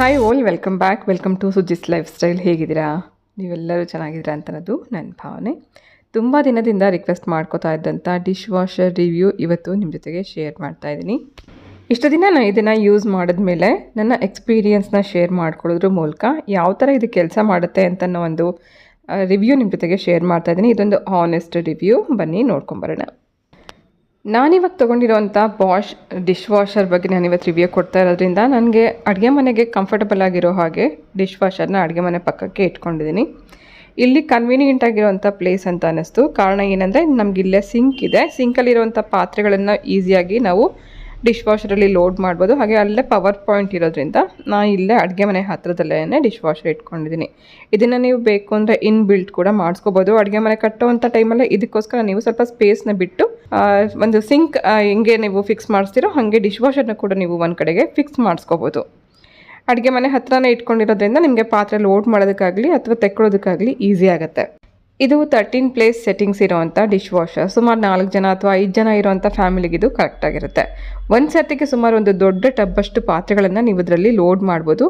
Hi all welcome back. Welcome to Suji's lifestyle. ಹೇಗಿದ್ದೀರಾ? ನೀವೆಲ್ಲರೂ ಚೆನ್ನಾಗಿದ್ದೀರಾ ಅಂತನದು ನನ್ನ ಭಾವನೆ. ತುಂಬ ದಿನದಿಂದ ರಿಕ್ವೆಸ್ಟ್ ಮಾಡ್ಕೋತಾ ಇದ್ದಂಥ ಡಿಶ್ ವಾಷರ್ ರಿವ್ಯೂ ಇವತ್ತು ನಿಮ್ಮ ಜೊತೆಗೆ ಶೇರ್ ಮಾಡ್ತಾಯಿದ್ದೀನಿ. ಇಷ್ಟು ದಿನ ನಾನು ಇದನ್ನು ಯೂಸ್ ಮಾಡಿದ್ಮೇಲೆ ನನ್ನ ಎಕ್ಸ್ಪೀರಿಯನ್ಸ್ನ ಶೇರ್ ಮಾಡ್ಕೊಳ್ಳೋದ್ರ ಮೂಲಕ ಯಾವ ಥರ ಇದು ಕೆಲಸ ಮಾಡುತ್ತೆ ಅಂತ ಒಂದು ರಿವ್ಯೂ ನಿಮ್ಮ ಜೊತೆಗೆ ಶೇರ್ ಮಾಡ್ತಾಯಿದ್ದೀನಿ. ಇದೊಂದು ಆನೆಸ್ಟ್ ರಿವ್ಯೂ, ಬನ್ನಿ ನೋಡ್ಕೊಂಬರೋಣ. ನಾನಿವಾಗ ತೊಗೊಂಡಿರೋಂಥ ಬಾಷ್ ಡಿಶ್ ವಾಷರ್ ಬಗ್ಗೆ ನಾನಿವತ್ತು ರಿವ್ಯೂ ಕೊಡ್ತಾ ಇರೋದ್ರಿಂದ ನನಗೆ ಅಡುಗೆ ಮನೆಗೆ ಕಂಫರ್ಟಬಲ್ ಆಗಿರೋ ಹಾಗೆ ಡಿಶ್ ವಾಷರ್ನ ಅಡುಗೆ ಮನೆ ಪಕ್ಕಕ್ಕೆ ಇಟ್ಕೊಂಡಿದ್ದೀನಿ. ಇಲ್ಲಿ ಕನ್ವೀನಿಯೆಂಟ್ ಆಗಿರೋಂಥ ಪ್ಲೇಸ್ ಅಂತ ಅನ್ನಿಸ್ತು. ಕಾರಣ ಏನಂದರೆ ನಮಗಿಲ್ಲೇ ಸಿಂಕ್ ಇದೆ. ಸಿಂಕಲ್ಲಿರೋಂಥ ಪಾತ್ರೆಗಳನ್ನು ಈಸಿಯಾಗಿ ನಾವು ಡಿಶ್ ವಾಷರಲ್ಲಿ ಲೋಡ್ ಮಾಡ್ಬೋದು. ಹಾಗೆ ಅಲ್ಲೇ ಪವರ್ ಪಾಯಿಂಟ್ ಇರೋದ್ರಿಂದ ನಾನು ಇಲ್ಲೇ ಅಡುಗೆ ಮನೆ ಹತ್ತಿರದಲ್ಲೇ ಡಿಶ್ ವಾಷರ್ ಇಟ್ಕೊಂಡಿದ್ದೀನಿ. ಇದನ್ನು ನೀವು ಬೇಕು ಅಂದರೆ ಬಿಲ್ಟ್ ಕೂಡ ಮಾಡಿಸ್ಕೋಬೋದು. ಅಡುಗೆ ಮನೆ ಕಟ್ಟುವಂಥ ಟೈಮಲ್ಲೇ ಇದಕ್ಕೋಸ್ಕರ ನೀವು ಸ್ವಲ್ಪ ಸ್ಪೇಸ್ನ ಬಿಟ್ಟು ಒಂದು ಸಿಂಕ್ ಹೆಂಗೆ ನೀವು ಫಿಕ್ಸ್ ಮಾಡಿಸ್ತೀರೋ ಹಾಗೆ ಡಿಶ್ ವಾಷರ್ನ ಕೂಡ ನೀವು ಒಂದು ಕಡೆಗೆ ಫಿಕ್ಸ್ ಮಾಡಿಸ್ಕೋಬೋದು. ಅಡುಗೆ ಮನೆ ಹತ್ರನೇ ಇಟ್ಕೊಂಡಿರೋದ್ರಿಂದ ನಿಮಗೆ ಪಾತ್ರೆ ಲೋಡ್ ಮಾಡೋದಕ್ಕಾಗಲಿ ಅಥವಾ ತೆಕ್ಕೊಳ್ಳೋದಕ್ಕಾಗಲಿ ಈಸಿ ಆಗುತ್ತೆ. ಇದು 13 ಪ್ಲೇಸ್ ಸೆಟ್ಟಿಂಗ್ಸ್ ಇರೋವಂಥ ಡಿಶ್ ವಾಷರ್. ಸುಮಾರು 4 ಜನ ಅಥವಾ 5 ಜನ ಇರೋವಂಥ ಫ್ಯಾಮಿಲಿಗೆ ಇದು ಕರೆಕ್ಟಾಗಿರುತ್ತೆ. ಒಂದು ಸರ್ತಿಗೆ ಸುಮಾರು ಒಂದು ದೊಡ್ಡ ಟಬ್ಬಷ್ಟು ಪಾತ್ರೆಗಳನ್ನು ನೀವು ಇದರಲ್ಲಿ ಲೋಡ್ ಮಾಡ್ಬೋದು.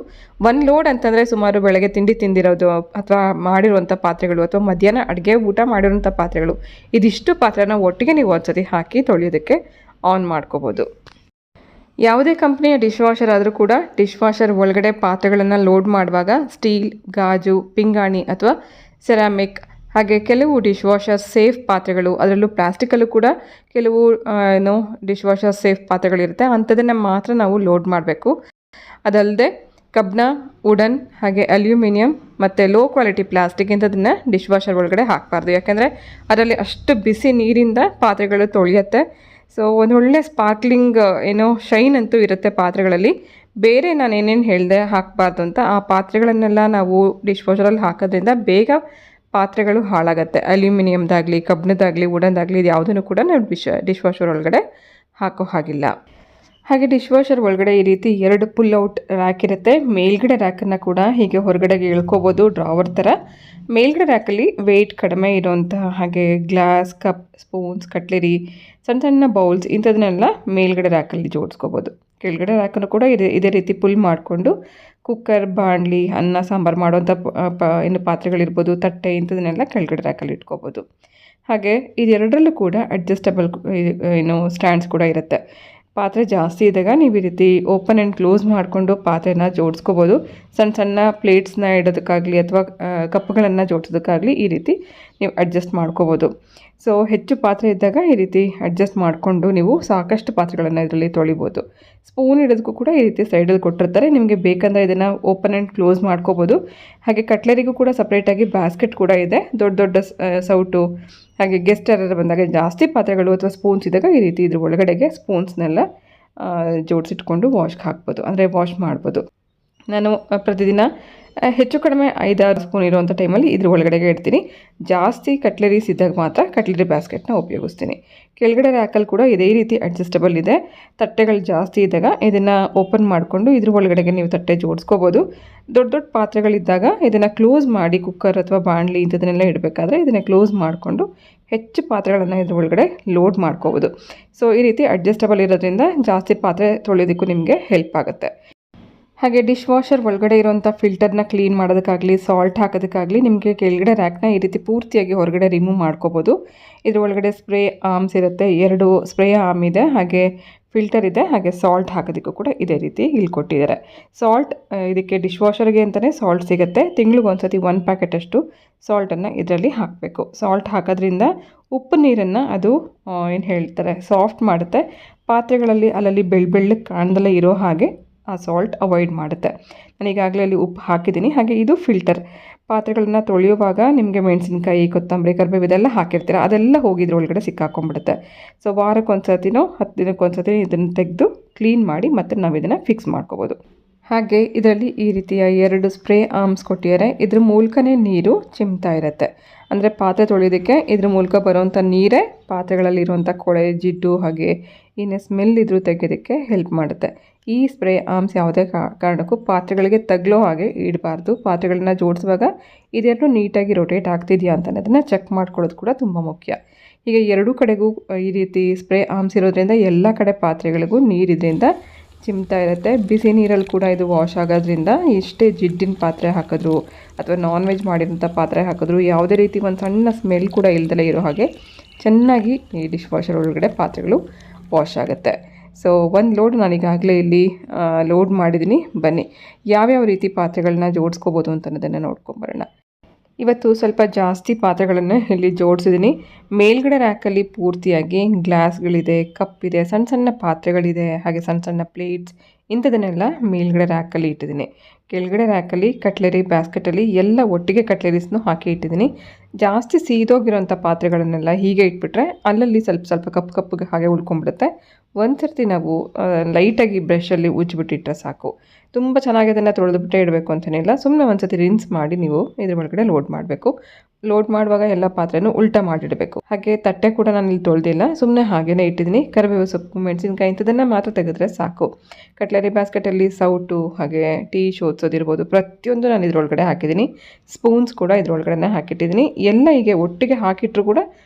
ಒಂದು ಲೋಡ್ ಅಂತಂದರೆ ಸುಮಾರು ಬೆಳಗ್ಗೆ ತಿಂಡಿ ತಿಂದಿರೋದು ಅಥವಾ ಮಾಡಿರುವಂಥ ಪಾತ್ರೆಗಳು ಅಥವಾ ಮಧ್ಯಾಹ್ನ ಅಡುಗೆ ಊಟ ಮಾಡಿರೋಂಥ ಪಾತ್ರೆಗಳು, ಇದಿಷ್ಟು ಪಾತ್ರೆನ ಒಟ್ಟಿಗೆ ನೀವು ಒಂದ್ಸತಿ ಹಾಕಿ ತೊಳೆಯೋದಕ್ಕೆ ಆನ್ ಮಾಡ್ಕೋಬೋದು. ಯಾವುದೇ ಕಂಪ್ನಿಯ ಡಿಶ್ ವಾಷರ್ ಆದರೂ ಕೂಡ ಡಿಶ್ ವಾಷರ್ ಒಳಗಡೆ ಪಾತ್ರೆಗಳನ್ನು ಲೋಡ್ ಮಾಡುವಾಗ ಸ್ಟೀಲ್, ಗಾಜು, ಪಿಂಗಾಣಿ ಅಥವಾ ಸೆರಾಮಿಕ್, ಹಾಗೆ ಕೆಲವು ಡಿಶ್ ವಾಷರ್ ಸೇಫ್ ಪಾತ್ರೆಗಳು, ಅದರಲ್ಲೂ ಪ್ಲಾಸ್ಟಿಕಲ್ಲೂ ಕೂಡ ಕೆಲವು ಡಿಶ್ ವಾಷರ್ ಸೇಫ್ ಪಾತ್ರೆಗಳಿರುತ್ತೆ. ಅಂಥದನ್ನು ಮಾತ್ರ ನಾವು ಲೋಡ್ ಮಾಡಬೇಕು. ಅದಲ್ಲದೆ ಕಬ್ಬಿಣ, ವುಡನ್, ಹಾಗೆ ಅಲ್ಯೂಮಿನಿಯಂ ಮತ್ತು ಲೋ ಕ್ವಾಲಿಟಿ ಪ್ಲಾಸ್ಟಿಕ್ ಇಂಥದನ್ನು ಡಿಶ್ ವಾಷರ್ ಒಳಗಡೆ ಹಾಕಬಾರ್ದು. ಯಾಕೆಂದರೆ ಅದರಲ್ಲಿ ಅಷ್ಟು ಬಿಸಿ ನೀರಿಂದ ಪಾತ್ರೆಗಳು ತೊಳೆಯುತ್ತೆ. ಸೊ ಒಂದೊಳ್ಳೆ ಸ್ಪಾರ್ಕ್ಲಿಂಗ್ ಶೈನ್ ಅಂತೂ ಇರುತ್ತೆ ಪಾತ್ರೆಗಳಲ್ಲಿ. ಬೇರೆ ನಾನು ಏನೇನು ಹೇಳಿದೆ ಹಾಕಬಾರ್ದು ಅಂತ, ಆ ಪಾತ್ರೆಗಳನ್ನೆಲ್ಲ ನಾವು ಡಿಶ್ ವಾಷರಲ್ಲಿ ಹಾಕೋದ್ರಿಂದ ಬೇಗ ಪಾತ್ರೆಗಳು ಹಾಳಾಗುತ್ತೆ. ಅಲ್ಯೂಮಿನಿಯಮ್ದಾಗಲಿ, ಕಬ್ಬಿಣದಾಗಲಿ, ವುಡನ್ದಾಗಲಿ ಇದು ಯಾವುದನ್ನು ಕೂಡ ನಾವು ಡಿಶ್ ವಾಷರ್ ಒಳಗಡೆ ಹಾಕೋ ಹಾಗಿಲ್ಲ. ಹಾಗೆ ಡಿಶ್ ವಾಷರ್ ಒಳಗಡೆ ಈ ರೀತಿ 2 ಪುಲ್ ಔಟ್ ರ್ಯಾಕ್ ಇರುತ್ತೆ. ಮೇಲ್ಗಡೆ ರ್ಯಾಕನ್ನು ಕೂಡ ಹೀಗೆ ಹೊರಗಡೆಗೆ ಇಳ್ಕೋಬೋದು, ಡ್ರಾವರ್ ಥರ. ಮೇಲ್ಗಡೆ ರ್ಯಾಕಲ್ಲಿ ವೆಯ್ಟ್ ಕಡಿಮೆ ಇರೋಂಥ ಹಾಗೆ ಗ್ಲಾಸ್, ಕಪ್, ಸ್ಪೂನ್ಸ್, ಕಟ್ಲೆರಿ, ಸಣ್ಣ ಸಣ್ಣ ಬೌಲ್ಸ್ ಇಂಥದನ್ನೆಲ್ಲ ಮೇಲ್ಗಡೆ ರ್ಯಾಕಲ್ಲಿ ಜೋಡಿಸ್ಕೋಬೋದು. ಕೆಳಗಡೆ ರ್ಯಾಕನ್ನು ಕೂಡ ಇದೇ ರೀತಿ ಪುಲ್ ಮಾಡಿಕೊಂಡು ಕುಕ್ಕರ್, ಬಾಣಲಿ, ಅನ್ನ ಸಾಂಬಾರು ಮಾಡೋಂಥ ಪಾತ್ರೆಗಳಿರ್ಬೋದು, ತಟ್ಟೆ ಇಂಥದನ್ನೆಲ್ಲ ಕೆಳಗಡೆ ರ್ಯಾಕಲ್ಲಿ ಇಟ್ಕೋಬೋದು. ಹಾಗೆ ಇದೆರಡರಲ್ಲೂ ಕೂಡ ಅಡ್ಜಸ್ಟಬಲ್ ಸ್ಟ್ಯಾಂಡ್ಸ್ ಕೂಡ ಇರುತ್ತೆ. ಪಾತ್ರೆ ಜಾಸ್ತಿ ಇದ್ದಾಗ ನೀವು ಈ ರೀತಿ ಓಪನ್ ಆ್ಯಂಡ್ ಕ್ಲೋಸ್ ಮಾಡಿಕೊಂಡು ಪಾತ್ರೆನ ಜೋಡಿಸ್ಕೋಬೋದು. ಸಣ್ಣ ಸಣ್ಣ ಪ್ಲೇಟ್ಸ್ನ ಇಡೋದಕ್ಕಾಗಲಿ ಅಥವಾ ಕಪ್ಗಳನ್ನು ಜೋಡಿಸೋದಕ್ಕಾಗಲಿ ಈ ರೀತಿ ನೀವು ಅಡ್ಜಸ್ಟ್ ಮಾಡ್ಕೋಬೋದು. ಸೊ ಹೆಚ್ಚು ಪಾತ್ರೆ ಇದ್ದಾಗ ಈ ರೀತಿ ಅಡ್ಜಸ್ಟ್ ಮಾಡಿಕೊಂಡು ನೀವು ಸಾಕಷ್ಟು ಪಾತ್ರೆಗಳನ್ನು ಇದರಲ್ಲಿ ತೊಳಿಬೋದು. ಸ್ಪೂನ್ ಇಡೋದಕ್ಕೂ ಕೂಡ ಈ ರೀತಿ ಸೈಡಲ್ಲಿ ಕೊಟ್ಟಿರ್ತಾರೆ. ನಿಮಗೆ ಬೇಕಂದರೆ ಇದನ್ನು ಓಪನ್ ಆ್ಯಂಡ್ ಕ್ಲೋಸ್ ಮಾಡ್ಕೋಬೋದು. ಹಾಗೆ ಕಟ್ಲರಿಗೂ ಕೂಡ ಸಪ್ರೇಟಾಗಿ ಬ್ಯಾಸ್ಕೆಟ್ ಕೂಡ ಇದೆ. ದೊಡ್ಡ ದೊಡ್ಡ ಸೌಟು, ಹಾಗೆ ಗೆಸ್ಟ್ ಯಾರು ಬಂದಾಗ ಜಾಸ್ತಿ ಪಾತ್ರೆಗಳು ಅಥವಾ ಸ್ಪೂನ್ಸ್ ಇದ್ದಾಗ ಈ ರೀತಿ ಇದ್ರ ಒಳಗಡೆಗೆ ಸ್ಪೂನ್ಸ್ನೆಲ್ಲ ಜೋಡಿಸಿಟ್ಕೊಂಡು ವಾಶ್ಗೆ ಹಾಕ್ಬೋದು, ಅಂದರೆ ವಾಶ್ ಮಾಡ್ಬೋದು. ನಾನು ಪ್ರತಿದಿನ ಹೆಚ್ಚು ಕಡಿಮೆ 5-6 ಸ್ಪೂನ್ ಇರುವಂಥ ಟೈಮಲ್ಲಿ ಇದ್ರ ಒಳಗಡೆಗೆ ಇಡ್ತೀನಿ. ಜಾಸ್ತಿ ಕಟ್ಲರೀಸ್ ಇದ್ದಾಗ ಮಾತ್ರ ಕಟ್ಲರಿ ಬ್ಯಾಸ್ಕೆಟ್ನ ಉಪಯೋಗಿಸ್ತೀನಿ. ಕೆಳಗಡೆ ರ್ಯಾಕಲ್ಲಿ ಕೂಡ ಇದೇ ರೀತಿ ಅಡ್ಜಸ್ಟಬಲ್ ಇದೆ. ತಟ್ಟೆಗಳು ಜಾಸ್ತಿ ಇದ್ದಾಗ ಇದನ್ನು ಓಪನ್ ಮಾಡಿಕೊಂಡು ಇದ್ರ ಒಳಗಡೆಗೆ ನೀವು ತಟ್ಟೆ ಜೋಡಿಸ್ಕೋಬೋದು. ದೊಡ್ಡ ದೊಡ್ಡ ಪಾತ್ರೆಗಳಿದ್ದಾಗ ಇದನ್ನು ಕ್ಲೋಸ್ ಮಾಡಿ ಕುಕ್ಕರ್ ಅಥವಾ ಬಾಣಲಿ ಇಂಥದನ್ನೆಲ್ಲ ಇಡಬೇಕಾದ್ರೆ ಇದನ್ನು ಕ್ಲೋಸ್ ಮಾಡಿಕೊಂಡು ಹೆಚ್ಚು ಪಾತ್ರೆಗಳನ್ನು ಇದ್ರ ಒಳಗಡೆ ಲೋಡ್ ಮಾಡ್ಕೋಬೋದು. ಸೊ ಈ ರೀತಿ ಅಡ್ಜಸ್ಟಬಲ್ ಇರೋದ್ರಿಂದ ಜಾಸ್ತಿ ಪಾತ್ರೆ ತೊಳೆಯೋದಕ್ಕೂ ನಿಮಗೆ ಹೆಲ್ಪ್ ಆಗುತ್ತೆ. ಹಾಗೆ ಡಿಶ್ ವಾಷರ್ ಒಳಗಡೆ ಇರೋಂಥ ಫಿಲ್ಟರ್ನ ಕ್ಲೀನ್ ಮಾಡೋದಕ್ಕಾಗಲಿ, ಸಾಲ್ಟ್ ಹಾಕೋದಕ್ಕಾಗಲಿ ನಿಮಗೆ ಕೆಳಗಡೆ ರ್ಯಾಕ್ನ ಈ ರೀತಿ ಪೂರ್ತಿಯಾಗಿ ಹೊರಗಡೆ ರಿಮೂವ್ ಮಾಡ್ಕೋಬೋದು. ಇದ್ರ ಒಳಗಡೆ ಸ್ಪ್ರೇ ಆರ್ಮ್ಸ್ ಇರುತ್ತೆ. 2 ಸ್ಪ್ರೇ ಆರ್ಮ್ ಇದೆ, ಹಾಗೆ ಫಿಲ್ಟರ್ ಇದೆ, ಹಾಗೆ ಸಾಲ್ಟ್ ಹಾಕೋದಕ್ಕೂ ಕೂಡ ಇದೇ ರೀತಿ ಇಲ್ಲಿ ಕೊಟ್ಟಿದ್ದಾರೆ. ಸಾಲ್ಟ್ ಇದಕ್ಕೆ ಡಿಶ್ ವಾಷರ್ಗೆ ಅಂತಲೇ ಸಾಲ್ಟ್ ಸಿಗುತ್ತೆ. ತಿಂಗಳಿಗೊಂದ್ಸತಿ 1 ಪ್ಯಾಕೆಟಷ್ಟು ಸಾಲ್ಟನ್ನು ಇದರಲ್ಲಿ ಹಾಕಬೇಕು. ಸಾಲ್ಟ್ ಹಾಕೋದ್ರಿಂದ ಉಪ್ಪು ನೀರನ್ನು ಅದು ಏನು ಹೇಳ್ತಾರೆ ಸಾಫ್ಟ್ ಮಾಡುತ್ತೆ. ಪಾತ್ರೆಗಳಲ್ಲಿ ಅಲ್ಲಲ್ಲಿ ಬೆಳ್ಳಗೆ ಕಾಣ್ದಲ್ಲೇ ಇರೋ ಹಾಗೆ ಆ ಸಾಲ್ಟ್ ಅವಾಯ್ಡ್ ಮಾಡುತ್ತೆ. ನಾನು ಈಗಾಗಲೇ ಅಲ್ಲಿ ಉಪ್ಪು ಹಾಕಿದ್ದೀನಿ. ಹಾಗೆ ಇದು ಫಿಲ್ಟರ್. ಪಾತ್ರೆಗಳನ್ನ ತೊಳೆಯುವಾಗ ನಿಮಗೆ ಮೆಣಸಿನ್ಕಾಯಿ, ಕೊತ್ತಂಬರಿ, ಕರಿಬೇವು ಇದೆಲ್ಲ ಹಾಕಿರ್ತೀರ, ಅದೆಲ್ಲ ಹೋಗಿದ್ರ ಒಳಗಡೆ ಸಿಕ್ಕಾಕೊಂಡ್ಬಿಡುತ್ತೆ. ಸೊ ವಾರಕ್ಕೊಂದ್ಸತಿನೋ 10 ದಿನಕ್ಕೊಂದ್ಸತಿ ಇದನ್ನು ತೆಗೆದು ಕ್ಲೀನ್ ಮಾಡಿ ಮತ್ತೆ ನಾವು ಇದನ್ನು ಫಿಕ್ಸ್ ಮಾಡ್ಕೋಬೋದು. ಹಾಗೆ ಇದರಲ್ಲಿ ಈ ರೀತಿಯ 2 ಸ್ಪ್ರೇ ಆರ್ಮ್ಸ್ ಕೊಟ್ಟಿದ್ದಾರೆ. ಇದ್ರ ಮೂಲಕನೇ ನೀರು ಚಿಮ್ತಾ ಇರುತ್ತೆ. ಅಂದರೆ ಪಾತ್ರೆ ತೊಳೆಯೋದಕ್ಕೆ ಇದ್ರ ಮೂಲಕ ಬರೋವಂಥ ನೀರೇ ಪಾತ್ರೆಗಳಲ್ಲಿರುವಂಥ ಕೊಳೆ, ಜಿಡ್ಡು, ಹಾಗೆ ಏನೇ ಸ್ಮೆಲ್ ಇದ್ರೂ ತೆಗೆಯೋದಕ್ಕೆ ಹೆಲ್ಪ್ ಮಾಡುತ್ತೆ. ಈ ಸ್ಪ್ರೇ ಆರ್ಮ್ಸ್ ಯಾವುದೇ ಕಾರಣಕ್ಕೂ ಪಾತ್ರೆಗಳಿಗೆ ತಗಲೋ ಹಾಗೆ ಇಡಬಾರ್ದು. ಪಾತ್ರೆಗಳನ್ನ ಜೋಡಿಸುವಾಗ ಇದೆರಡು ನೀಟಾಗಿ ರೊಟೇಟ್ ಆಗ್ತಿದೆಯಾ ಅಂತ ಅದನ್ನು ಚೆಕ್ ಮಾಡ್ಕೊಳ್ಳೋದು ಕೂಡ ತುಂಬ ಮುಖ್ಯ. ಹೀಗೆ 2 ಕಡೆಗೂ ಈ ರೀತಿ ಸ್ಪ್ರೇ ಆರ್ಮ್ಸ್ ಇರೋದ್ರಿಂದ ಎಲ್ಲ ಕಡೆ ಪಾತ್ರೆಗಳಿಗೂ ನೀರಿದ್ರಿಂದ ಚಿಮ್ತಾ ಇರುತ್ತೆ. ಬಿಸಿ ನೀರಲ್ಲಿ ಕೂಡ ಇದು ವಾಶ್ ಆಗೋದ್ರಿಂದ ಎಷ್ಟೇ ಜಿಡ್ಡಿನ ಪಾತ್ರೆ ಹಾಕಿದ್ರು ಅಥವಾ ನಾನ್ ವೆಜ್ ಮಾಡಿರೋಂಥ ಪಾತ್ರೆ ಹಾಕಿದ್ರು ಯಾವುದೇ ರೀತಿ ಒಂದು ಸಣ್ಣ ಸ್ಮೆಲ್ ಕೂಡ ಇಲ್ದಲೇ ಇರೋ ಹಾಗೆ ಚೆನ್ನಾಗಿ ಈ ಡಿಶ್ ವಾಷರ್ ಒಳಗಡೆ ಪಾತ್ರೆಗಳು ವಾಶ್ ಆಗುತ್ತೆ. ಸೊ ಒಂದು ಲೋಡ್ ನಾನೀಗಾಗಲೇ ಇಲ್ಲಿ ಲೋಡ್ ಮಾಡಿದ್ದೀನಿ. ಬನ್ನಿ ಯಾವ್ಯಾವ ರೀತಿ ಪಾತ್ರೆಗಳನ್ನ ಜೋಡಿಸ್ಕೋಬೋದು ಅಂತ ಅನ್ನೋದನ್ನು ನೋಡ್ಕೊಂಬರೋಣ. ಇವತ್ತು ಸ್ವಲ್ಪ ಜಾಸ್ತಿ ಪಾತ್ರೆಗಳನ್ನು ಇಲ್ಲಿ ಜೋಡಿಸಿದ್ದೀನಿ. ಮೇಲ್ಗಡೆ ರ್ಯಾಕಲ್ಲಿ ಪೂರ್ತಿಯಾಗಿ ಗ್ಲಾಸ್ಗಳಿದೆ, ಕಪ್ ಇದೆ, ಸಣ್ಣ ಸಣ್ಣ ಪಾತ್ರೆಗಳಿದೆ, ಹಾಗೆ ಸಣ್ಣ ಸಣ್ಣ ಪ್ಲೇಟ್ಸ್ ಇಂಥದನ್ನೆಲ್ಲ ಮೇಲ್ಗಡೆ ರ್ಯಾಕಲ್ಲಿ ಇಟ್ಟಿದ್ದೀನಿ. ಕೆಳಗಡೆ ರ್ಯಾಕಲ್ಲಿ ಕಟ್ಲೆರಿ ಬ್ಯಾಸ್ಕೆಟಲ್ಲಿ ಎಲ್ಲ ಒಟ್ಟಿಗೆ ಕಟ್ಲೆರೀಸ್ನು ಹಾಕಿ ಇಟ್ಟಿದ್ದೀನಿ. ಜಾಸ್ತಿ ಸೀದೋಗಿರೋಂಥ ಪಾತ್ರೆಗಳನ್ನೆಲ್ಲ ಹೀಗೆ ಇಟ್ಬಿಟ್ರೆ ಅಲ್ಲಲ್ಲಿ ಸ್ವಲ್ಪ ಸ್ವಲ್ಪ ಕಪ್ಪಗೆ ಹಾಗೆ ಉಳ್ಕೊಂಡ್ಬಿಡುತ್ತೆ. ಒಂದು ಸರ್ತಿ ನಾವು ಲೈಟಾಗಿ ಬ್ರಷಲ್ಲಿ ಉಜ್ಜಿಬಿಟ್ಟಿಟ್ರೆ ಸಾಕು. ತುಂಬ ಚೆನ್ನಾಗಿ ಅದನ್ನು ತೊಳೆದುಬಿಟ್ಟೆ ಇಡಬೇಕು ಅಂತೇನಿಲ್ಲ. ಸುಮ್ಮನೆ ಒಂದು ಸರ್ತಿ ರಿನ್ಸ್ ಮಾಡಿ ನೀವು ಇದ್ರ ಒಳಗಡೆ ಲೋಡ್ ಮಾಡಬೇಕು. ಲೋಡ್ ಮಾಡುವಾಗ ಎಲ್ಲ ಪಾತ್ರೆನೂ ಉಲ್ಟಾ ಮಾಡಿಡಬೇಕು. ಹಾಗೆ ತಟ್ಟೆ ಕೂಡ ನಾನು ಇಲ್ಲಿ ತೊಳೆದಿಲ್ಲ, ಸುಮ್ಮನೆ ಹಾಗೇ ಇಟ್ಟಿದ್ದೀನಿ. ಕರಿಬೇವು ಸೊಪ್ಪು, ಮೆಣಸಿನ್ಕಾಯಿ ಇಂಥದನ್ನು ಮಾತ್ರ ತೆಗೆದ್ರೆ ಸಾಕು. ಕಟ್ಲರಿ ಬ್ಯಾಸ್ಕೆಟಲ್ಲಿ ಸೌಟು ಹಾಗೆ ಟೀ ಶೋಧಿಸೋದಿರ್ಬೋದು ಪ್ರತಿಯೊಂದು ನಾನು ಇದ್ರೊಳಗಡೆ ಹಾಕಿದ್ದೀನಿ. ಸ್ಪೂನ್ಸ್ ಕೂಡ ಇದ್ರೊಳಗಡೆ ಹಾಕಿಟ್ಟಿದ್ದೀನಿ. ಎಲ್ಲ ಹೀಗೆ ಒಟ್ಟಿಗೆ ಹಾಕಿಟ್ರೂ ಕೂಡ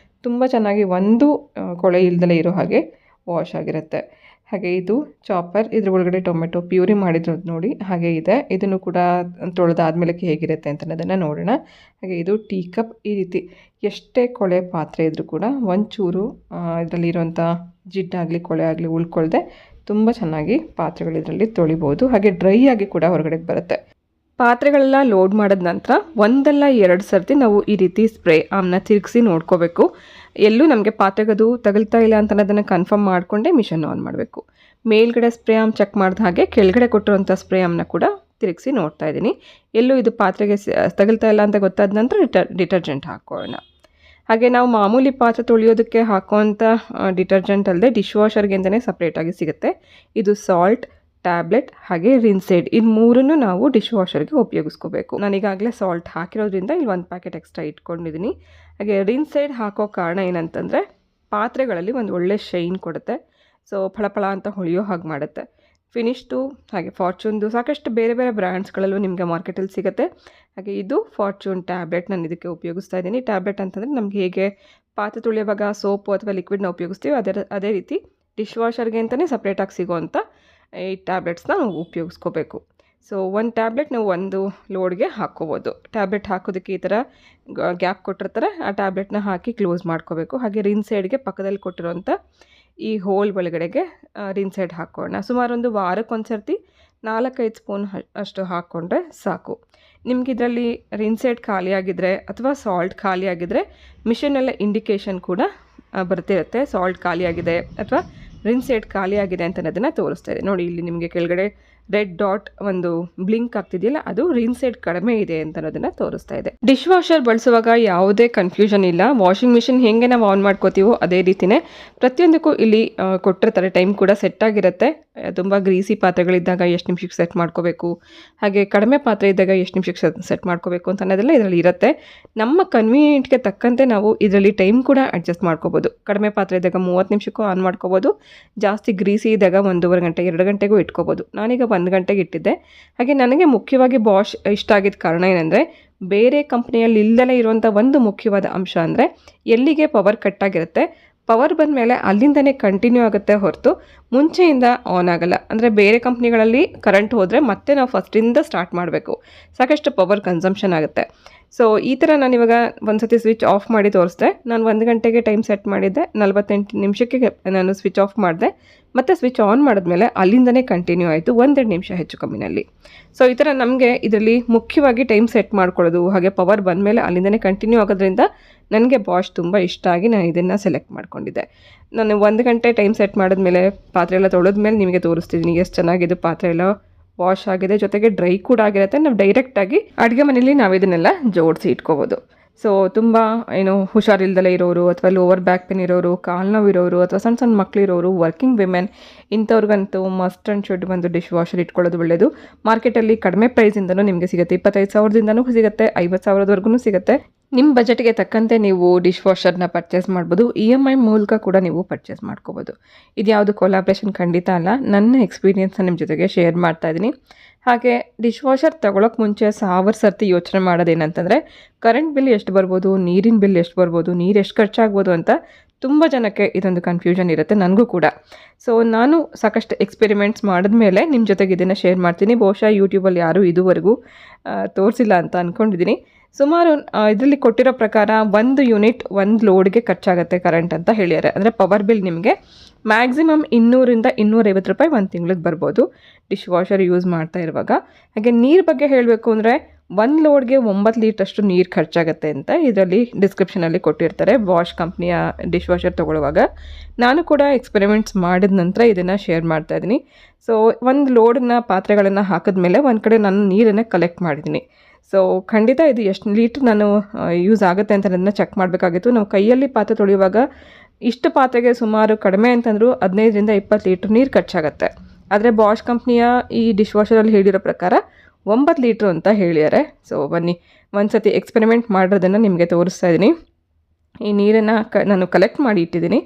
ತುಂಬ ಚೆನ್ನಾಗಿ ಒಂದು ಕೊಳೆ ಇಲ್ದಲೇ ಇರೋ ಹಾಗೆ ವಾಶ್ ಆಗಿರುತ್ತೆ. ಹಾಗೆ ಇದು ಚಾಪರ್, ಇದ್ರ ಒಳಗಡೆ ಟೊಮೆಟೊ ಪ್ಯೂರಿ ಮಾಡಿದ್ರದ್ದು ನೋಡಿ ಹಾಗೆ ಇದೆ. ಇದನ್ನು ಕೂಡ ತೊಳೆದಾದ್ಮೇಲೆ ಹೇಗಿರುತ್ತೆ ಅಂತ ಅದನ್ನು ನೋಡೋಣ. ಹಾಗೆ ಇದು ಟೀ ಕಪ್. ಈ ರೀತಿ ಎಷ್ಟೇ ಕೊಳೆ ಪಾತ್ರೆ ಇದ್ರೂ ಕೂಡ ಒಂಚೂರು ಇದರಲ್ಲಿರುವಂಥ ಜಿಡ್ಡಾಗಲಿ ಕೊಳೆ ಆಗಲಿ ಉಳ್ಕೊಳ್ದೆ ತುಂಬ ಚೆನ್ನಾಗಿ ಪಾತ್ರೆಗಳು ಇದರಲ್ಲಿ ತೊಳಿಬೋದು. ಹಾಗೆ ಡ್ರೈ ಆಗಿ ಕೂಡ ಹೊರಗಡೆ ಬರುತ್ತೆ. ಪಾತ್ರೆಗಳೆಲ್ಲ ಲೋಡ್ ಮಾಡಿದ ನಂತರ ಒಂದಲ್ಲ ಎರಡು ಸರ್ತಿ ನಾವು ಈ ರೀತಿ ಸ್ಪ್ರೇ ಆಮ್ನ ತಿರುಗಿಸಿ ನೋಡ್ಕೋಬೇಕು. ಎಲ್ಲೂ ನಮಗೆ ಪಾತ್ರೆಗದು ತಗಲ್ತಾ ಇಲ್ಲ ಅಂತ ಅನ್ನೋದನ್ನು ಕನ್ಫರ್ಮ್ ಮಾಡಿಕೊಂಡೇ ಮಿಷನ್ ಆನ್ ಮಾಡಬೇಕು. ಮೇಲ್ಗಡೆ ಸ್ಪ್ರೇ ಆಮ್ ಚೆಕ್ ಮಾಡಿದ ಹಾಗೆ ಕೆಳಗಡೆ ಕೊಟ್ಟಿರೋಂಥ ಸ್ಪ್ರೇ ಆಮ್ನ ಕೂಡ ತಿರುಗಿಸಿ ನೋಡ್ತಾ ಇದ್ದೀನಿ. ಎಲ್ಲೂ ಇದು ಪಾತ್ರೆಗೆ ತಗಲ್ತಾ ಇಲ್ಲ ಅಂತ ಗೊತ್ತಾದ ನಂತರ ಡಿಟರ್ಜೆಂಟ್ ಹಾಕ್ಕೊಳ್ಳೋಣ. ಹಾಗೆ ನಾವು ಮಾಮೂಲಿ ಪಾತ್ರೆ ತೊಳೆಯೋದಕ್ಕೆ ಹಾಕೋವಂಥ ಡಿಟರ್ಜೆಂಟ್ ಅಲ್ಲದೆ ಡಿಶ್ ವಾಷರ್ಗೆ ಅಂತಲೇ ಸಪ್ರೇಟಾಗಿ ಸಿಗುತ್ತೆ. ಇದು ಸಾಲ್ಟ್, ಟ್ಯಾಬ್ಲೆಟ್ ಹಾಗೆ ರಿನ್ಸೈಡ್, ಇದು ಮೂರನ್ನು ನಾವು ಡಿಶ್ ವಾಷರ್ಗೆ ಉಪಯೋಗಿಸ್ಕೋಬೇಕು. ನಾನೀಗಾಗಲೇ ಸಾಲ್ಟ್ ಹಾಕಿರೋದ್ರಿಂದ ಇಲ್ಲಿ ಒಂದು ಪ್ಯಾಕೆಟ್ ಎಕ್ಸ್ಟ್ರಾ ಇಟ್ಕೊಂಡಿದ್ದೀನಿ. ಹಾಗೆ ರಿನ್ಸೈಡ್ ಹಾಕೋ ಕಾರಣ ಏನಂತಂದರೆ ಪಾತ್ರೆಗಳಲ್ಲಿ ಒಂದು ಒಳ್ಳೆ ಶೈನ್ ಕೊಡುತ್ತೆ. ಸೊ ಫಳಫಳ ಅಂತ ಹೊಳೆಯೋ ಹಾಗೆ ಮಾಡುತ್ತೆ. ಫಿನಿಶ್ದು ಹಾಗೆ ಫಾರ್ಚೂನ್ದು ಸಾಕಷ್ಟು ಬೇರೆ ಬೇರೆ ಬ್ರ್ಯಾಂಡ್ಸ್ಗಳಲ್ಲೂ ನಿಮಗೆ ಮಾರ್ಕೆಟಲ್ಲಿ ಸಿಗುತ್ತೆ. ಹಾಗೆ ಇದು ಫಾರ್ಚೂನ್ ಟ್ಯಾಬ್ಲೆಟ್ ನಾನು ಇದಕ್ಕೆ ಉಪಯೋಗಿಸ್ತಾ ಇದ್ದೀನಿ. ಟ್ಯಾಬ್ಲೆಟ್ ಅಂತಂದರೆ ನಮ್ಗೆ ಹೇಗೆ ಪಾತ್ರೆ ತೊಳೆಯುವಾಗ ಸೋಪು ಅಥವಾ ಲಿಕ್ವಿಡ್ನ ಉಪಯೋಗಿಸ್ತೀವಿ ಅದೇ ರೀತಿ ಡಿಶ್ ವಾಷರ್ಗೆ ಅಂತಲೇ ಸಪ್ರೇಟಾಗಿ ಸಿಗೋವಂಥ ಈ ಟ್ಯಾಬ್ಲೆಟ್ಸ್ನ ನಾವು ಉಪಯೋಗಿಸ್ಕೋಬೇಕು. ಸೊ ಒಂದು ಟ್ಯಾಬ್ಲೆಟ್ ನಾವು ಒಂದು ಲೋಡ್ಗೆ ಹಾಕ್ಕೋಬೋದು. ಟ್ಯಾಬ್ಲೆಟ್ ಹಾಕೋದಕ್ಕೆ ಈ ಥರ ಗ್ಯಾಪ್ ಕೊಟ್ಟಿರ್ತಾರೆ, ಆ ಟ್ಯಾಬ್ಲೆಟ್ನ ಹಾಕಿ ಕ್ಲೋಸ್ ಮಾಡ್ಕೋಬೇಕು. ಹಾಗೆ ರಿನ್ಸೈಡ್ಗೆ ಪಕ್ಕದಲ್ಲಿ ಕೊಟ್ಟಿರೋಂಥ ಈ ಹೋಲ್ ಒಳಗಡೆಗೆ ರಿನ್ಸೈಡ್ ಹಾಕ್ಕೊಳ್ಳೋಣ. ಸುಮಾರು ಒಂದು ವಾರಕ್ಕೊಂದು ಸರ್ತಿ 4-5 ಸ್ಪೂನ್ ಅಷ್ಟು ಹಾಕ್ಕೊಂಡ್ರೆ ಸಾಕು. ನಿಮ್ಗೆ ಇದರಲ್ಲಿ ರಿನ್ಸೈಡ್ ಖಾಲಿಯಾಗಿದ್ದರೆ ಅಥವಾ ಸಾಲ್ಟ್ ಖಾಲಿಯಾಗಿದ್ದರೆ ಮಿಷನಲ್ಲ ಇಂಡಿಕೇಷನ್ ಕೂಡ ಬರ್ತಿರುತ್ತೆ. ಸಾಲ್ಟ್ ಖಾಲಿಯಾಗಿದೆ ಅಥವಾ ರಿನ್ಸೈಡ್ ಖಾಲಿಯಾಗಿದೆ ಅಂತ ಅದನ್ನು ತೋರಿಸ್ತಾ ಇದೆ ನೋಡಿ. ಇಲ್ಲಿ ನಿಮಗೆ ಕೆಳಗಡೆ ರೆಡ್ ಡಾಟ್ ಒಂದು ಬ್ಲಿಂಕ್ ಆಗ್ತಿದೆಯಲ್ಲ, ಅದು ರಿನ್ಸೈಡ್ ಕಡಿಮೆ ಇದೆ ಅಂತ ಅನ್ನೋದನ್ನು ತೋರಿಸ್ತಾ ಇದೆ. ಡಿಶ್ ವಾಷರ್ ಬಳಸುವಾಗ ಯಾವುದೇ ಕನ್ಫ್ಯೂಷನ್ ಇಲ್ಲ. ವಾಷಿಂಗ್ ಮಿಷಿನ್ ಹೇಗೆ ನಾವು ಆನ್ ಮಾಡ್ಕೋತೀವೋ ಅದೇ ರೀತಿಯೇ ಪ್ರತಿಯೊಂದಕ್ಕೂ ಇಲ್ಲಿ ಕೊಟ್ಟಿರ್ತಾರೆ. ಟೈಮ್ ಕೂಡ ಸೆಟ್ ಆಗಿರುತ್ತೆ. ತುಂಬ ಗ್ರೀಸಿ ಪಾತ್ರೆಗಳಿದ್ದಾಗ ಎಷ್ಟು ನಿಮಿಷಕ್ಕೆ ಸೆಟ್ ಮಾಡ್ಕೋಬೇಕು, ಹಾಗೆ ಕಡಿಮೆ ಪಾತ್ರೆ ಇದ್ದಾಗ ಎಷ್ಟು ನಿಮಿಷಕ್ಕೆ ಸೆಟ್ ಮಾಡ್ಕೋಬೇಕು ಅಂತ ಅನ್ನೋದೆಲ್ಲ ಇದರಲ್ಲಿ ಇರುತ್ತೆ. ನಮ್ಮ ಕನ್ವೀನಿಯೆಂಟ್ಗೆ ತಕ್ಕಂತೆ ನಾವು ಇದರಲ್ಲಿ ಟೈಮ್ ಕೂಡ ಅಡ್ಜಸ್ಟ್ ಮಾಡ್ಕೋಬೋದು. ಕಡಿಮೆ ಪಾತ್ರೆ ಇದ್ದಾಗ 30 ನಿಮಿಷಕ್ಕೂ ಆನ್ ಮಾಡ್ಕೋಬೋದು. ಜಾಸ್ತಿ ಗ್ರೀಸಿ ಇದ್ದಾಗ 1.5 ಗಂಟೆ 2 ಗಂಟೆಗೂ ಇಟ್ಕೋಬೋದು. ನಾನೀಗ 1 ಗಂಟೆಗೆ ಇಟ್ಟಿದ್ದೆ. ಹಾಗೆ ನನಗೆ ಮುಖ್ಯವಾಗಿ ಬಾಷ್ ಇಷ್ಟ ಆಗಿದ್ದ ಕಾರಣ ಏನಂದರೆ, ಬೇರೆ ಕಂಪ್ನಿಯಲ್ಲಿ ಇಲ್ಲದಲೇ ಇರುವಂಥ ಒಂದು ಮುಖ್ಯವಾದ ಅಂಶ ಅಂದರೆ ಎಲ್ಲಿಗೆ ಪವರ್ ಕಟ್ಟಾಗಿರುತ್ತೆ, ಪವರ್ ಬಂದ ಮೇಲೆ ಅಲ್ಲಿಂದನೇ ಕಂಟಿನ್ಯೂ ಆಗುತ್ತೆ ಹೊರತು ಮುಂಚೆಯಿಂದ ಆನ್ ಆಗಲ್ಲ. ಅಂದರೆ ಬೇರೆ ಕಂಪ್ನಿಗಳಲ್ಲಿ ಕರೆಂಟ್ ಹೋದರೆ ಮತ್ತೆ ನಾವು ಫಸ್ಟಿಂದ ಸ್ಟಾರ್ಟ್ ಮಾಡಬೇಕು, ಸಾಕಷ್ಟು ಪವರ್ ಕನ್ಸಂಪ್ಷನ್ ಆಗುತ್ತೆ. ಸೊ ಈ ಥರ ನಾನು ಇವಾಗ ಒಂದು ಸತಿ ಸ್ವಿಚ್ ಆಫ್ ಮಾಡಿ ತೋರಿಸ್ದೆ. ನಾನು 1 ಗಂಟೆಗೆ ಟೈಮ್ ಸೆಟ್ ಮಾಡಿದ್ದೆ, 48 ನಿಮಿಷಕ್ಕೆ ನಾನು ಸ್ವಿಚ್ ಆಫ್ ಮಾಡಿದೆ. ಮತ್ತು ಸ್ವಿಚ್ ಆನ್ ಮಾಡಿದ್ಮೇಲೆ ಅಲ್ಲಿಂದನೇ ಕಂಟಿನ್ಯೂ ಆಯಿತು 1-2 ನಿಮಿಷ ಹೆಚ್ಚು ಕಮ್ಮಿನಲ್ಲಿ. ಸೊ ಈ ಥರ ನಮಗೆ ಇದರಲ್ಲಿ ಮುಖ್ಯವಾಗಿ ಟೈಮ್ ಸೆಟ್ ಮಾಡ್ಕೊಳ್ಳೋದು, ಹಾಗೆ ಪವರ್ ಬಂದಮೇಲೆ ಅಲ್ಲಿಂದನೇ ಕಂಟಿನ್ಯೂ ಆಗೋದ್ರಿಂದ ನನಗೆ ಬಾಷ್ ತುಂಬ ಇಷ್ಟ ಆಗಿ ನಾನು ಇದನ್ನು ಸೆಲೆಕ್ಟ್ ಮಾಡ್ಕೊಂಡಿದ್ದೆ. ನಾನು 1 ಗಂಟೆ ಟೈಮ್ ಸೆಟ್ ಮಾಡಿದ್ಮೇಲೆ ಪಾತ್ರೆ ಎಲ್ಲ ತೊಳೆದ್ಮೇಲೆ ನಿಮಗೆ ತೋರಿಸ್ತಿದ್ದೀನಿ ಎಷ್ಟು ಚೆನ್ನಾಗಿದೆ ಪಾತ್ರೆ ಎಲ್ಲ ವಾಶ್ ಆಗಿದೆ, ಜೊತೆಗೆ ಡ್ರೈ ಕೂಡ ಆಗಿರುತ್ತೆ. ನಾವು ಡೈರೆಕ್ಟಾಗಿ ಅಡುಗೆ ಮನೆಯಲ್ಲಿ ನಾವು ಇದನ್ನೆಲ್ಲ ಜೋಡಿಸಿ ಇಟ್ಕೋಬೋದು. ಸೊ ತುಂಬ ಹುಷಾರಿಲ್ದಲೇ ಇರೋರು ಅಥವಾ ಲೋವರ್ ಬ್ಯಾಕ್ ಪೇನ್ ಇರೋರು, ಕಾಲು ನೋವು ಇರೋರು ಅಥವಾ ಸಣ್ಣ ಸಣ್ಣ ಮಕ್ಕಳಿರೋರು, ವರ್ಕಿಂಗ್ ವಿಮೆನ್ ಇಂಥವ್ರಿಗಂತೂ ಮಸ್ಟ್ ಆ್ಯಂಡ್ ಶುಡ್ ಒಂದು ಡಿಶ್ ವಾಷರ್ ಇಟ್ಕೊಳ್ಳೋದು ಒಳ್ಳೆಯದು. ಮಾರ್ಕೆಟಲ್ಲಿ ಕಡಿಮೆ ಪ್ರೈಸಿಂದನೂ ನಿಮಗೆ ಸಿಗುತ್ತೆ. 25,000ದಿಂದನೂ ಸಿಗುತ್ತೆ, 50,000ವರೆಗೂ ಸಿಗುತ್ತೆ. ನಿಮ್ಮ ಬಜೆಟ್ಗೆ ತಕ್ಕಂತೆ ನೀವು ಡಿಶ್ ವಾಷರ್ನ ಪರ್ಚೇಸ್ ಮಾಡ್ಬೋದು. EMI ಮೂಲಕ ಕೂಡ ನೀವು ಪರ್ಚೇಸ್ ಮಾಡ್ಕೋಬೋದು. ಇದು ಯಾವುದು ಕೊಲಾಬ್ರೇಷನ್ ಖಂಡಿತ ಅಲ್ಲ, ನನ್ನ ಎಕ್ಸ್ಪೀರಿಯೆನ್ಸ್ನ ನಿಮ್ಮ ಜೊತೆಗೆ ಶೇರ್ ಮಾಡ್ತಾ ಇದ್ದೀನಿ. ಹಾಗೆ ಡಿಶ್ ವಾಷರ್ ತೊಗೊಳಕ್ಕೆ ಮುಂಚೆ 1000 ಸರ್ತಿ ಯೋಚನೆ ಮಾಡೋದೇನಂತಂದರೆ ಕರೆಂಟ್ ಬಿಲ್ ಎಷ್ಟು ಬರ್ಬೋದು, ನೀರಿನ ಬಿಲ್ ಎಷ್ಟು ಬರ್ಬೋದು, ನೀರು ಎಷ್ಟು ಖರ್ಚಾಗ್ಬೋದು ಅಂತ ತುಂಬ ಜನಕ್ಕೆ ಇದೊಂದು ಕನ್ಫ್ಯೂಷನ್ ಇರುತ್ತೆ, ನನಗೂ ಕೂಡ. ಸೊ ನಾನು ಸಾಕಷ್ಟು ಎಕ್ಸ್ಪೆರಿಮೆಂಟ್ಸ್ ಮಾಡಿದ್ಮೇಲೆ ನಿಮ್ಮ ಜೊತೆಗೆ ಇದನ್ನು ಶೇರ್ ಮಾಡ್ತೀನಿ. ಬಹುಶಃ ಯೂಟ್ಯೂಬಲ್ಲಿ ಯಾರೂ ಇದುವರೆಗೂ ತೋರಿಸಿಲ್ಲ ಅಂತ ಅಂದ್ಕೊಂಡಿದ್ದೀನಿ. ಸುಮಾರು ಇದರಲ್ಲಿ ಕೊಟ್ಟಿರೋ ಪ್ರಕಾರ 1 ಯೂನಿಟ್ 1 ಲೋಡ್ಗೆ ಖರ್ಚಾಗುತ್ತೆ ಕರೆಂಟ್ ಅಂತ ಹೇಳಿದ್ದಾರೆ. ಅಂದರೆ ಪವರ್ ಬಿಲ್ ನಿಮಗೆ ಮ್ಯಾಕ್ಸಿಮಮ್ 200 - 250 ರೂಪಾಯಿ ಒಂದು ತಿಂಗಳಿಗೆ ಬರ್ಬೋದು ಡಿಶ್ ವಾಷರ್ ಯೂಸ್ ಮಾಡ್ತಾ ಇರುವಾಗ. ಹಾಗೆ ನೀರು ಬಗ್ಗೆ ಹೇಳಬೇಕು ಅಂದರೆ 1 ಲೋಡ್ಗೆ 9 ಲೀಟ್ರಷ್ಟು ನೀರು ಖರ್ಚಾಗುತ್ತೆ ಅಂತ ಇದರಲ್ಲಿ ಡಿಸ್ಕ್ರಿಪ್ಷನಲ್ಲಿ ಕೊಟ್ಟಿರ್ತಾರೆ ಬಾಷ್ ಕಂಪ್ನಿಯ ಡಿಶ್ ವಾಷರ್ ತೊಗೊಳ್ಳುವಾಗ. ನಾನು ಕೂಡ ಎಕ್ಸ್ಪೆರಿಮೆಂಟ್ಸ್ ಮಾಡಿದ ನಂತರ ಇದನ್ನು ಶೇರ್ ಮಾಡ್ತಾಯಿದ್ದೀನಿ. ಸೊ 1 ಲೋಡನ್ನ ಪಾತ್ರೆಗಳನ್ನು ಹಾಕಿದ್ಮೇಲೆ ಒಂದು ಕಡೆ ನಾನು ನೀರನ್ನು ಕಲೆಕ್ಟ್ ಮಾಡಿದ್ದೀನಿ. ಸೊ ಖಂಡಿತ ಇದು ಎಷ್ಟು ಲೀಟ್ರ್ ನಾನು ಯೂಸ್ ಆಗುತ್ತೆ ಅಂತ ಅದನ್ನು ಚೆಕ್ ಮಾಡಬೇಕಾಗಿತ್ತು. ನಾವು ಕೈಯಲ್ಲಿ ಪಾತ್ರೆ ತೊಳೆಯುವಾಗ ಇಷ್ಟು ಪಾತ್ರೆಗೆ ಸುಮಾರು ಕಡಿಮೆ ಅಂತಂದರೂ 15 - 20 ಲೀಟ್ರ್ ನೀರು ಖರ್ಚಾಗುತ್ತೆ. ಆದರೆ ಬಾಷ್ ಕಂಪ್ನಿಯ ಈ ಡಿಶ್ ವಾಷರಲ್ಲಿ ಹೇಳಿರೋ ಪ್ರಕಾರ 9 ಲೀಟ್ರ್ ಅಂತ ಹೇಳಿದ್ದಾರೆ. ಸೊ ಬನ್ನಿ ಒಂದು ಸತಿ ಎಕ್ಸ್ಪೆರಿಮೆಂಟ್ ಮಾಡಿರೋದನ್ನು ನಿಮಗೆ ತೋರಿಸ್ತಾ ಇದ್ದೀನಿ. ಈ ನೀರನ್ನು ನಾನು ಕಲೆಕ್ಟ್ ಮಾಡಿ ಇಟ್ಟಿದ್ದೀನಿ.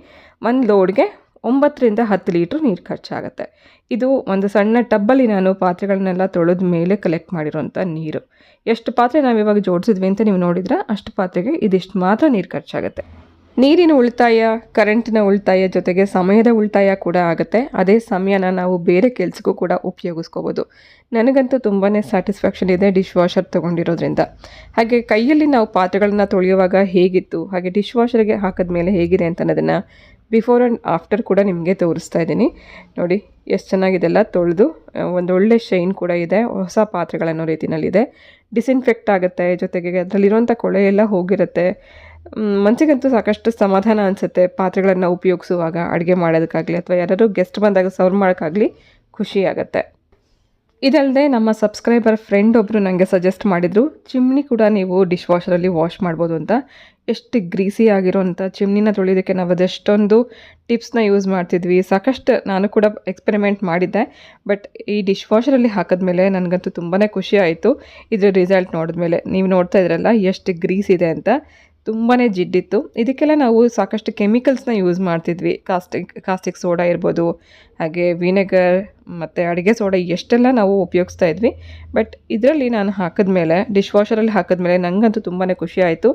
1 ಲೋಡ್ಗೆ 9 - 10 ಲೀಟ್ರ್ ನೀರು ಖರ್ಚಾಗುತ್ತೆ. ಇದು ಒಂದು ಸಣ್ಣ ಟಬ್ಬಲ್ಲಿ ನಾನು ಪಾತ್ರೆಗಳನ್ನೆಲ್ಲ ತೊಳೆದ ಮೇಲೆ ಕಲೆಕ್ಟ್ ಮಾಡಿರೋಂಥ ನೀರು. ಎಷ್ಟು ಪಾತ್ರೆ ನಾವಿವಾಗ ಜೋಡಿಸಿದ್ವಿ ಅಂತ ನೀವು ನೋಡಿದ್ರೆ ಅಷ್ಟು ಪಾತ್ರೆಗೆ ಇದಿಷ್ಟು ಮಾತ್ರ ನೀರು ಖರ್ಚಾಗುತ್ತೆ. ನೀರಿನ ಉಳಿತಾಯ, ಕರೆಂಟಿನ ಉಳಿತಾಯ ಜೊತೆಗೆ ಸಮಯದ ಉಳಿತಾಯ ಕೂಡ ಆಗುತ್ತೆ. ಅದೇ ಸಮಯನ ನಾವು ಬೇರೆ ಕೆಲಸಕ್ಕೂ ಕೂಡ ಉಪಯೋಗಿಸ್ಕೋಬೋದು. ನನಗಂತೂ ತುಂಬಾ ಸ್ಯಾಟಿಸ್ಫ್ಯಾಕ್ಷನ್ ಇದೆ ಡಿಶ್ ವಾಷರ್ ತೊಗೊಂಡಿರೋದ್ರಿಂದ. ಹಾಗೆ ಕೈಯಲ್ಲಿ ನಾವು ಪಾತ್ರೆಗಳನ್ನ ತೊಳೆಯುವಾಗ ಹೇಗಿತ್ತು, ಹಾಗೆ ಡಿಶ್ ವಾಷರ್ಗೆ ಹಾಕಿದ ಮೇಲೆ ಹೇಗಿದೆ ಅಂತ ಅನ್ನೋದನ್ನು ಬಿಫೋರ್ ಆ್ಯಂಡ್ ಆಫ್ಟರ್ ಕೂಡ ನಿಮಗೆ ತೋರಿಸ್ತಾ ಇದ್ದೀನಿ. ನೋಡಿ ಎಷ್ಟು ಚೆನ್ನಾಗಿದೆಲ್ಲ ತೊಳೆದು ಒಂದೊಳ್ಳೆ ಶೈನ್ ಕೂಡ ಇದೆ. ಹೊಸ ಪಾತ್ರೆಗಳನ್ನೋ ರೀತಿಯಲ್ಲಿದೆ. ಡಿಸಿನ್ಫೆಕ್ಟ್ ಆಗುತ್ತೆ, ಜೊತೆಗೆ ಅದರಲ್ಲಿರುವಂಥ ಕೊಳೆ ಎಲ್ಲ ಹೋಗಿರುತ್ತೆ. ಮನಸ್ಸಿಗಂತೂ ಸಾಕಷ್ಟು ಸಮಾಧಾನ ಅನಿಸುತ್ತೆ ಪಾತ್ರೆಗಳನ್ನು ಉಪಯೋಗಿಸುವಾಗ. ಅಡುಗೆ ಮಾಡೋದಕ್ಕಾಗಲಿ ಅಥವಾ ಯಾರಾದರೂ ಗೆಸ್ಟ್ ಬಂದಾಗ ಸರ್ವ್ ಮಾಡೋಕ್ಕಾಗಲಿ ಖುಷಿ ಆಗುತ್ತೆ. ಇದಲ್ಲದೆ ನಮ್ಮ ಸಬ್ಸ್ಕ್ರೈಬರ್ ಫ್ರೆಂಡ್ ಒಬ್ಬರು ನನಗೆ ಸಜೆಸ್ಟ್ ಮಾಡಿದರು, ಚಿಮ್ನಿ ಕೂಡ ನೀವು ಡಿಶ್ ವಾಷರಲ್ಲಿ ವಾಶ್ ಮಾಡ್ಬೋದು ಅಂತ. ಎಷ್ಟು ಗ್ರೀಸಿ ಆಗಿರೋಂಥ ಚಿಮ್ನಿನ ತೊಳೆಯೋದಕ್ಕೆ ನಾವು ಅದೆಷ್ಟೊಂದು ಟಿಪ್ಸ್ನ ಯೂಸ್ ಮಾಡ್ತಿದ್ವಿ. ಸಾಕಷ್ಟು ನಾನು ಕೂಡ ಎಕ್ಸ್ಪೆರಿಮೆಂಟ್ ಮಾಡಿದ್ದೆ. ಬಟ್ ಈ ಡಿಶ್ ವಾಷರಲ್ಲಿ ಹಾಕಿದ್ಮೇಲೆ ನನಗಂತೂ ತುಂಬಾ ಖುಷಿ ಆಯಿತು ಇದ್ರ ರಿಸಲ್ಟ್ ನೋಡಿದ್ಮೇಲೆ. ನೀವು ನೋಡ್ತಾ ಇದ್ರಲ್ಲ ಎಷ್ಟು ಗ್ರೀಸ್ ಇದೆ ಅಂತ, ತುಂಬಾ ಜಿಡ್ಡಿತ್ತು. ಇದಕ್ಕೆಲ್ಲ ನಾವು ಸಾಕಷ್ಟು ಕೆಮಿಕಲ್ಸ್ನ ಯೂಸ್ ಮಾಡ್ತಿದ್ವಿ. ಕಾಸ್ಟಿಕ್ ಸೋಡಾ ಇರ್ಬೋದು, ಹಾಗೆ ವಿನೆಗರ್ ಮತ್ತು ಅಡುಗೆ ಸೋಡಾ ಎಷ್ಟೆಲ್ಲ ನಾವು ಉಪಯೋಗಿಸ್ತಾ ಇದ್ವಿ. ಬಟ್ ಇದರಲ್ಲಿ ನಾನು ಹಾಕಿದ್ಮೇಲೆ, ಡಿಶ್ ವಾಷರಲ್ಲಿ ಹಾಕಿದ್ಮೇಲೆ ನನಗಂತೂ ತುಂಬಾ ಖುಷಿ ಆಯಿತು,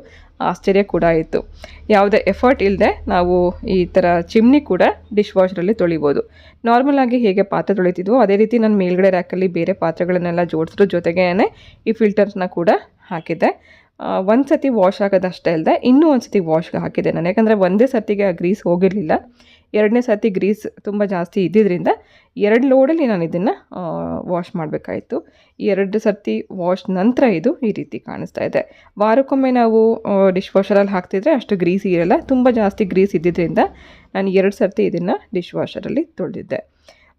ಆಶ್ಚರ್ಯ ಕೂಡ ಆಯಿತು. ಯಾವುದೇ ಎಫರ್ಟ್ ಇಲ್ಲದೆ ನಾವು ಈ ಥರ ಚಿಮ್ನಿ ಕೂಡ ಡಿಶ್ ವಾಷರಲ್ಲಿ ತೊಳಿಬೋದು. ನಾರ್ಮಲಾಗಿ ಹೇಗೆ ಪಾತ್ರೆ ತೊಳಿತಿದ್ವೋ ಅದೇ ರೀತಿ ನಾನು ಮೇಲ್ಗಡೆ ರ್ಯಾಕಲ್ಲಿ ಬೇರೆ ಪಾತ್ರೆಗಳನ್ನೆಲ್ಲ ಜೋಡಿಸಿದ್ರು ಜೊತೆಗೇ ಈ ಫಿಲ್ಟರ್ನ ಕೂಡ ಹಾಕಿದ್ದೆ. ಒಂದು ಸತಿ ವಾಶ್ ಆಗೋದಷ್ಟೇ ಅಲ್ಲದೆ ಇನ್ನೂ ಒಂದು ಸತಿ ವಾಶ್ಗೆ ಹಾಕಿದೆ ನಾನು. ಯಾಕಂದರೆ ಒಂದೇ ಸರ್ತಿಗೆ ಆ ಗ್ರೀಸ್ ಹೋಗಿರಲಿಲ್ಲ. 2ನೇ ಸರ್ತಿ ಗ್ರೀಸ್ ತುಂಬ ಜಾಸ್ತಿ ಇದ್ದಿದ್ದರಿಂದ 2 ಲೋಡಲ್ಲಿ ನಾನು ಇದನ್ನು ವಾಶ್ ಮಾಡಬೇಕಾಯಿತು. 2 ಸರ್ತಿ ವಾಶ್ ನಂತರ ಇದು ಈ ರೀತಿ ಕಾಣಿಸ್ತಾ ಇದೆ. ವಾರಕ್ಕೊಮ್ಮೆ ನಾವು ಡಿಶ್ ವಾಷರಲ್ಲಿ ಹಾಕ್ತಿದ್ರೆ ಅಷ್ಟು ಗ್ರೀಸ್ ಇರಲ್ಲ. ತುಂಬ ಜಾಸ್ತಿ ಗ್ರೀಸ್ ಇದ್ದಿದ್ದರಿಂದ ನಾನು 2 ಸರ್ತಿ ಇದನ್ನು ಡಿಶ್ ವಾಷರಲ್ಲಿ ತೊಳೆದಿದ್ದೆ.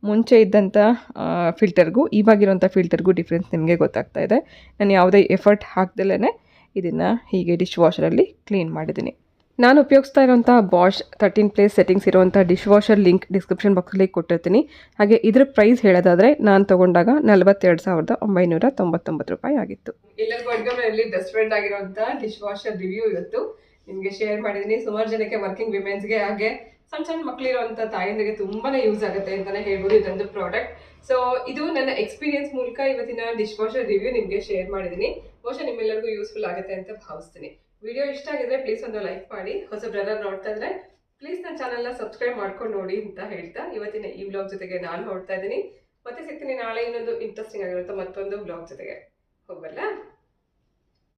ಮುಂಚೆ ಇದ್ದಂಥ ಫಿಲ್ಟರ್ಗೂ ಇವಾಗಿರೋಂಥ ಫಿಲ್ಟರ್ಗೂ ಡಿಫ್ರೆನ್ಸ್ ನಿಮಗೆ ಗೊತ್ತಾಗ್ತಾ ಇದೆ. ನಾನು ಯಾವುದೇ ಎಫರ್ಟ್ ಹಾಕ್ದಲೇ ಇದನ್ನು ಹೀಗೆ ಡಿಶ್ ವಾಷರಲ್ಲಿ ಕ್ಲೀನ್ ಮಾಡಿದ್ದೀನಿ. ನಾನು ಉಪಯೋಗಿಸ್ತಾ ಇರೋಂಥ ಬಾಷ್ 13 ಪ್ಲೇಸ್ ಸೆಟ್ಟಿಂಗ್ಸ್ ಇರುವಂಥ ಡಿಶ್ ವಾಷರ್ ಲಿಂಕ್ ಡಿಸ್ಕ್ರಿಪ್ಷನ್ ಬಾಕ್ಸಲ್ಲಿ ಕೊಟ್ಟಿರ್ತೀನಿ. ಹಾಗೆ ಇದರ ಪ್ರೈಸ್ ಹೇಳೋದಾದರೆ ನಾನು ತೊಗೊಂಡಾಗ 42,999 ರೂಪಾಯಿ ಆಗಿತ್ತು. ಎಲ್ಲರಿಗೂ ಅಡುಗೆ ಮನೆಯಲ್ಲಿ ಬೆಸ್ಟ್ ಫ್ರೆಂಡ್ ಆಗಿರೋಂಥ ಡಿಶ್ ವಾಷರ್ ರಿವ್ಯೂ ಇವತ್ತು ನಿಮಗೆ ಶೇರ್ ಮಾಡಿದ್ದೀನಿ. ಸುಮಾರು ಜನಕ್ಕೆ ವರ್ಕಿಂಗ್ ವಿಮೆನ್ಸ್ಗೆ ಹಾಗೆ ಸಣ್ಣ ಮಕ್ಕಳಿರುವಂಥ ತಾಯಂದಿರಿಗೆ ತುಂಬಾ ಯೂಸ್ ಆಗುತ್ತೆ ಅಂತಲೇ ಹೇಳ್ಬೋದು ಇದೊಂದು ಪ್ರಾಡಕ್ಟ್. ಸೊ ಇದು ನನ್ನ ಎಕ್ಸ್ಪೀರಿಯನ್ಸ್ ಮೂಲಕ ಇವತ್ತಿನ ಡಿಶ್ ವಾಷರ್ ರಿವ್ಯೂ ನಿಮಗೆ ಶೇರ್ ಮಾಡಿದ್ದೀನಿ. ಬಹುಶಃ ನಿಮ್ಮೆಲ್ಲರಿಗೂ ಯೂಸ್ಫುಲ್ ಆಗುತ್ತೆ ಅಂತ ಭಾವಿಸ್ತೀನಿ. ವಿಡಿಯೋ ಇಷ್ಟ ಆಗಿದ್ರೆ ಪ್ಲೀಸ್ ಒಂದು ಲೈಕ್ ಮಾಡಿ. ಹೊಸಬ್ರೆಲ್ಲ ನೋಡ್ತಾ ಇದ್ರೆ ಪ್ಲೀಸ್ ನನ್ನ ಚಾನಲ್ನ ಸಬ್ಸ್ಕ್ರೈಬ್ ಮಾಡ್ಕೊಂಡು ನೋಡಿ ಅಂತ ಹೇಳ್ತಾ ಇವತ್ತಿನ ಈ ವ್ಲಾಗ್ ಜೊತೆಗೆ ನಾನು ಹೊರಡ್ತಾ ಇದ್ದೀನಿ. ಮತ್ತೆ ಸಿಗ್ತೀನಿ ನಾಳೆ ಇನ್ನೊಂದು ಇಂಟ್ರೆಸ್ಟಿಂಗ್ ಆಗಿರುತ್ತೆ ಮತ್ತೊಂದು ವ್ಲಾಗ್ ಜೊತೆಗೆ. ಹೋಗಲ್ಲ.